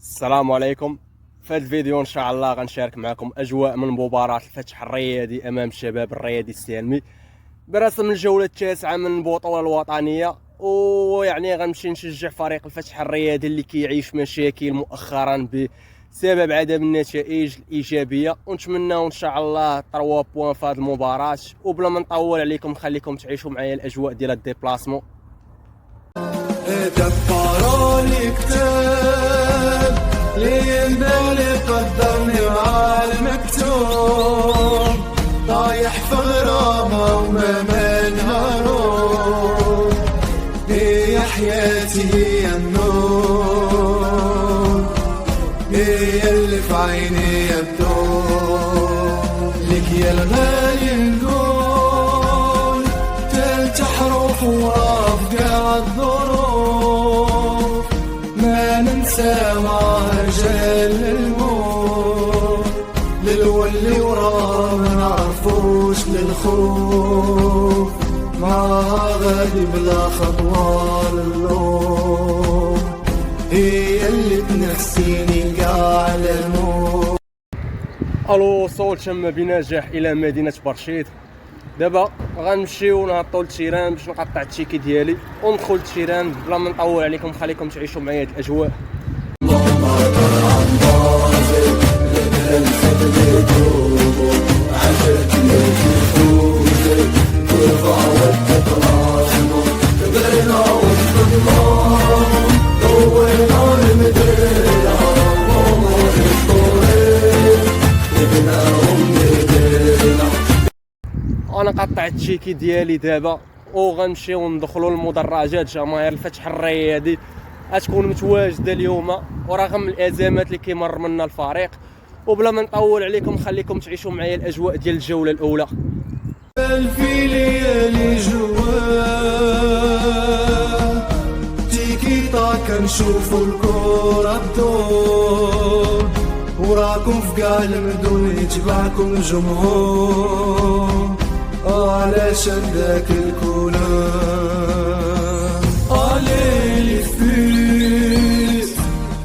السلام عليكم. في هذا الفيديو ان شاء الله غنشارك معكم اجواء من مباراة الفتح الرياضي امام الشباب الرياضي السالمي برسم الجولة التاسعة من البطولة الوطنية. ويعني غنمشي نشجع فريق الفتح الرياضي اللي كيعيش مشاكل مؤخرا بسبب عدم النتائج الايجابية، ونتمناو ان شاء الله 3 بوان في هذه المباراة. وبلا ما نطول عليكم خليكم تعيشوا معايا الاجواء ديال الديبلاسمون. دبروني كتاب ليمدالي قدرني مع المكتوب، طايح في غرامة وما منهروب، هي حياتي هي النور، هي اللي في عيني الدور، لك يا الغالي نقول تلت حروف ورافقة الظروف، ما ننسى رجال الموت، للولي وراه ما نعرفوش للخوف، ما غادي بلا خطوة للوم، هي اللي تنسيني كاع الموت. الو صوت شم بنجاح الى مدينة برشيد. دابا غنمشيو نهبطو للتيران باش نقطع التيكي ديالي وندخل للتيران. بلا ما نطول عليكم خليكم تعيشوا معايا هاد الاجواء. انا قطعت التيكي ديالي دابا وغنمشيو ندخلوا للمدرجات. جماهير الفتح الرياضي غتكون متواجده اليوم ورغم الازمات اللي كيمر منها الفريق. وبلا ما نطول عليكم خليكم تعيشوا معايا الاجواء ديال الجوله الاولى. في ليالي جواه تيكي تاكا نشوفوا الكورة تدور، وراكم في كاع المدن يتبعكم الجمهور، علاش هداك الكلام علي فيس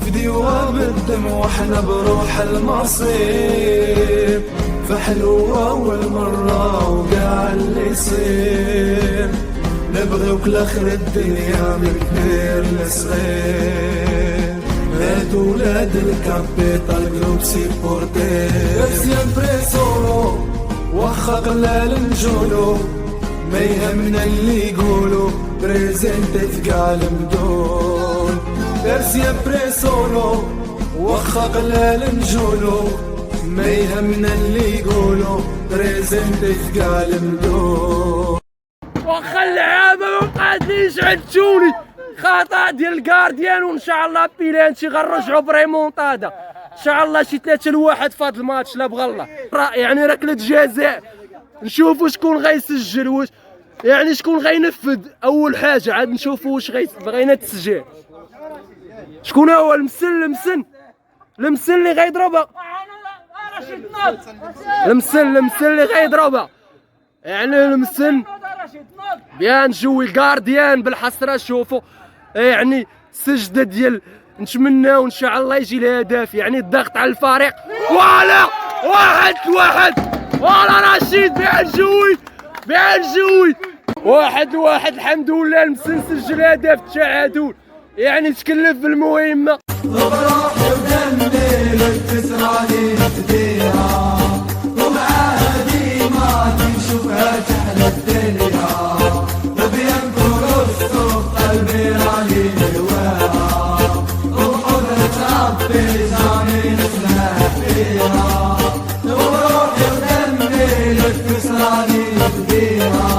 فديوها بالدم وحنا بروح المصير، فحلوة أول مرة وقاع اللي يصير، نبغيوك لاخر الدنيا من كبير لصغير، هاد ولاد الكابيتال جروب سيبورتير، سيمبري سولو واخا قلال نجولو، ما يهمنا اللي يقولو بريزنت في كاع المدن، سيمبري سولو واخا قلال نجولو، ما يهمنا اللي يقولوا بريزنت في كاع المدن. واخا اللعابه ما بقاتليش عدتوني خطا ديال الكارديان، وان شاء الله بيلانتي غنرجعوا بريمونطادا ان شاء الله شي 3-1 في هذا الماتش. لا بغى الله يعني ركله جزاء، نشوفوا شكون غيسجل، واش يعني شكون غينفذ. اول حاجه عاد نشوفوا واش بغينا التسجيل. شكون هو المسن اللي غيضربها، المسن اللي غيضربها، يعني المسن بيان جوي الكارديان بالحسره. شوفوا يعني السجده ديال نتمناو ان شاء الله يجي الهدف، يعني الضغط على الفريق. فوالا 1-1 فوالا رشيد بيان جوي 1-1 الحمد لله. المسن سجل هدف التعادل، يعني تكلف بالمهمه. بروح ودمي لك تسرعني تديها، ومعاها ديما تنشوفها تحلى الدنيا، وبين كروسو قلبي راني نلواها، وبقدرة ربي جاني نسمع فيها، وبروح ودمي لك تسرعني تديها،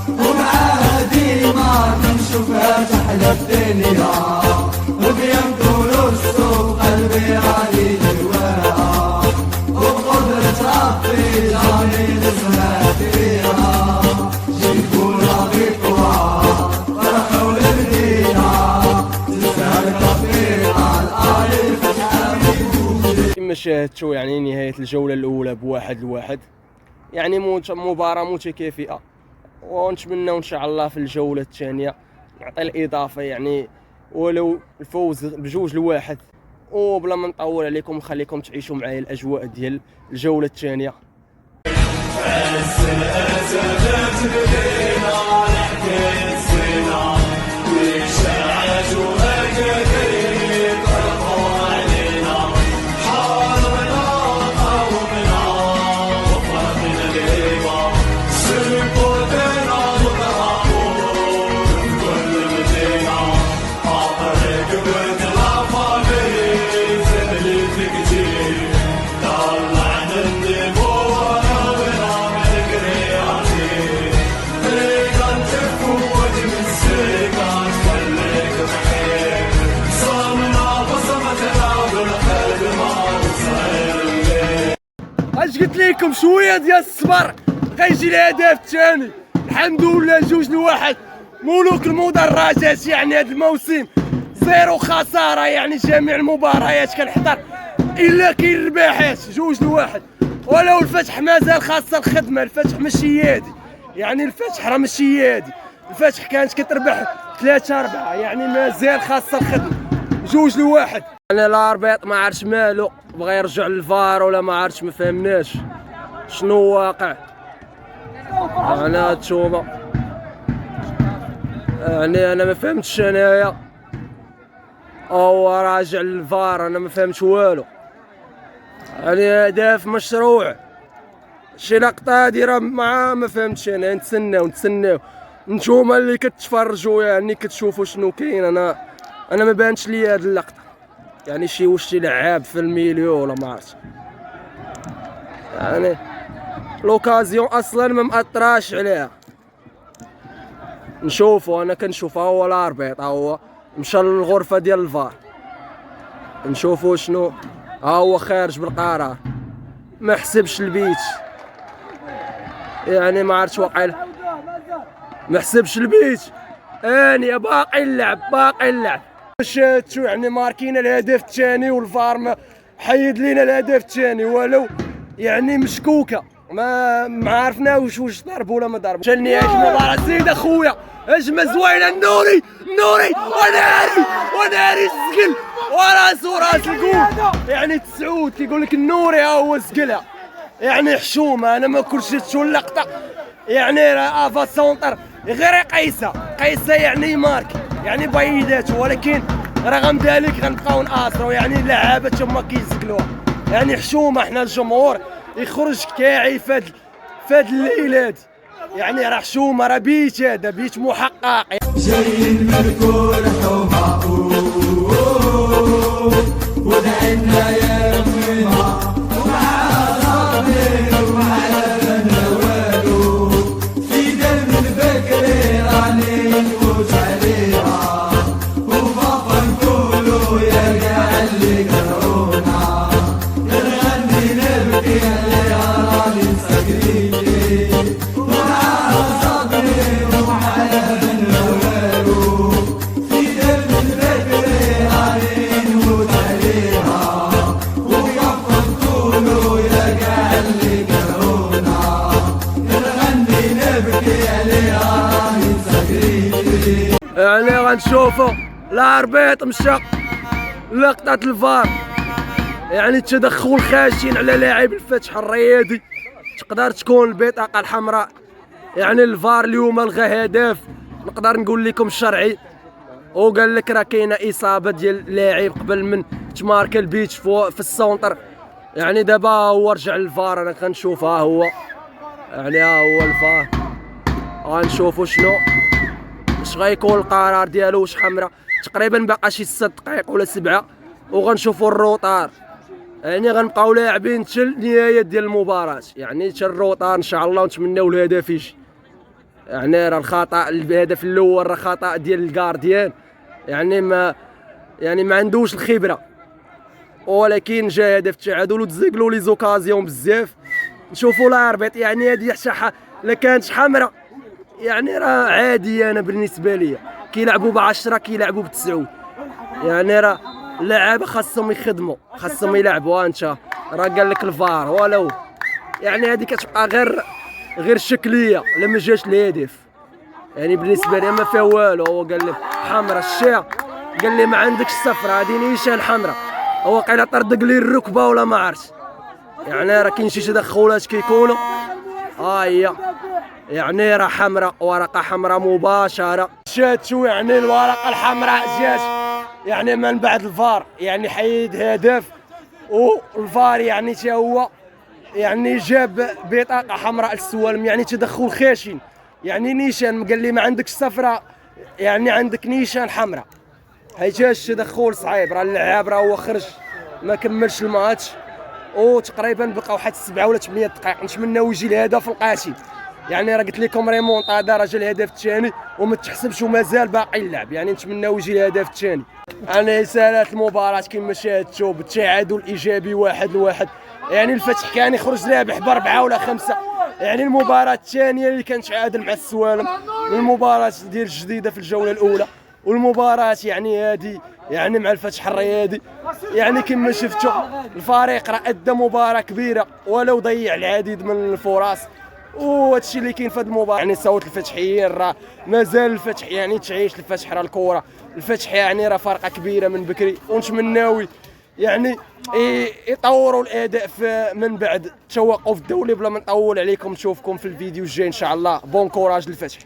ومعاها ديما تنشوفها تحلى الدنيا، وبين قلبي علي جواها، وبقدرة ربي جاني نسمع فيها، جيبوا رغيقها فرحوا للمدينة، تسهل رفيعة الآلف تحامي. كما شاهدتوا يعني نهاية الجولة الأولى ب1-1، يعني مباراة متكافئة، ونتمنى إن شاء الله في الجولة الثانية نعطي الإضافة، يعني ولو الفوز ب2-1 وبلا ما نطول عليكم نخليكم تعيشوا معايا الاجواء ديال الجوله الثانيه. اش قلت لكم شويه ديال الصبر غيجي الهدف الثاني. الحمد لله 2-1 ملوك المدرجات. يعني هذا الموسم 0 خساره، يعني جميع المباريات كنحضر الا كاين الرباحات 2-1. ولو الفتح مازال خاصه الخدمه، الفتح ماشي يادي، يعني الفتح راه ماشي يادي، الفتح كانت كتربح 3-4، يعني مازال خاصه الخدمه 2-1. انا الاربيط ما عرفتش مالو بغى يرجع للفار ولا ما عرفتش، ما فهمناش شنو واقع. انا تشوفه يعني انا ما فهمتش انايا، هو راجع للفار انا ما فهمتش والو. يعني هدف مشروع، شي لقطه هادي راه ما فهمتش انا. نتسناو نتوما اللي كتفرجوا يعني كتشوفوا شنو كاين. انا ما بانش لي هاد اللقطه، يعني شي لعاب في الميليو ولا ما عرفتش. يعني لوكازيون اصلا ما مأطراش عليها. نشوفوا انا كنشوفها هو الاربيط هو مشى للغرفه ديال الفار، نشوفوا شنو ها هو خارج بالقرار. ما حسبش البيت، يعني ما عرفتش واقع ما حسبش البيت. اني باقي اللعب باش يعني ماركين الهدف الثاني والفار حيد لينا الهدف الثاني، ولو يعني مشكوكه ما عرفناوش واش ضرب ولا ما ضرب. جاني هاد المباراه زيد اخويا، هجمه زوينه النوري وناري السقل وراسو راس الجول. يعني تسعود كيقول لك النوري ها هو سقلها، يعني حشومه. انا ما كنتش شفت اللقطه، يعني افا سونتر غير قيسه يعني مارك يعني بعيداته، ولكن رغم ذلك غنبقاو ناصروا. يعني اللعابه تما كيسقلوها، يعني حشومه. حنا الجمهور يخرج كاعي فهاد الليله هادي، يعني راه حشومه، راه بيت، هذا بيت محقق. جايين من كل حومه ودعنا يا ميمه ومع صابر ومع النوالو في دم البكري راني نفوت عليها وبابا نقولوا يا كاع اللي كرهونا نغني نبكي عليها راني مسكريني ومع صابر ومع النوالو في دم البكري راني نفوت عليها وبابا نقولوا يا كاع اللي كرهونا نغني نبكي عليها راني مسكريني. يعني غنشوفوا الاربيط مشى لقطة الفار، يعني التدخل خاشن على لاعب الفتح الرياضي، تقدر تكون البطاقة الحمراء. يعني الفار اليوم لغى هدف نقدر نقول لكم شرعي، وقال لك راه كاينه اصابه ديال لاعب قبل من تمارك البيت في السونتر. يعني دابا هو رجع للفار، انا كنشوف ها هو، يعني ها هو الفار. غنشوفوا شنو اش غيكون القرار ديالو، واش حمراء. تقريبا باقا شي 6 دقائق ولا 7 وغنشوفوا الروطار. يعني غنبقاو لاعبين حتى النهايه ديال المباراه، يعني حتى الروطار ان شاء الله، ونتمناو الهدف يجي. يعني راه الخطا الهدف الاول راه خطا ديال الكارديان، يعني ما عندوش الخبره، ولكن جا هدف التعادل وتزقلوا لي زوكازيون بزاف. نشوفوا الاربيط، يعني هذه حتى لا كانت حمراء يعني راه عاديه. انا بالنسبه لي كيلعبوا ب10 كيلعبوا ب9، يعني راه اللعابه خاصهم يخدموا، خاصهم يلعبوا. انت راه قال لك الفار ولو، يعني هذه كتبقى غير شكليه لما جاش الهدف. يعني بالنسبه لي ما فيها والو. هو قال لك حمراء الشيا، قال لي ما عندكش صفراء، هذه نيشان حمراء. هو قيلا طردق لي الركبه ولا ما عرفتش. يعني راه كاين شي تدخلات كيكونوا هي يعني راه حمراء، ورقه حمراء مباشره. شاتو يعني الورقه الحمراء جات يعني من بعد الفار، يعني حيد هدف، والفار يعني تا هو يعني جاب بطاقه حمراء للسوالم، يعني تدخل خاشن. يعني نيشان قال لي ما عندكش صفراء، يعني عندك نيشان حمراء. حيتاش تدخل صعيب، راه اللاعب راه هو خرج ما كملش الماتش، وتقريبا بقى واحد 7 ولا 8 دقائق. نتمناو يجي الهدف القاسي. يعني راه قلت لكم ريمونطادا، راه جا الهدف الثاني وما تحسبش ومازال باقي اللعب. يعني نتمناو يجي الهدف الثاني. انا سالات المباراه كما شاهدتوا بالتعادل الايجابي 1-1. يعني الفتح كان يخرج رابح ب4 ولا 5. يعني المباراه الثانيه اللي كانت تعادل مع السوالم، المباراه ديال الجديده في الجوله الاولى، والمباراه يعني هذه يعني مع الفتح الرياضي. يعني كما شفتوا الفريق راه ادى مباراه كبيره ولو ضيع العديد من الفرص، وهذا الشيء اللي كاين في هذه المباراه. يعني صوت الفتحيين راه مازال الفتح يعني تعيش. الفتح راه الكره، الفتح يعني راه فرقه كبيره من بكري، ونتمناو يعني يطوروا الاداء من بعد التوقف الدولي. بلا ما نطول عليكم، نشوفكم في الفيديو الجاي ان شاء الله. بون كوراج للفتح.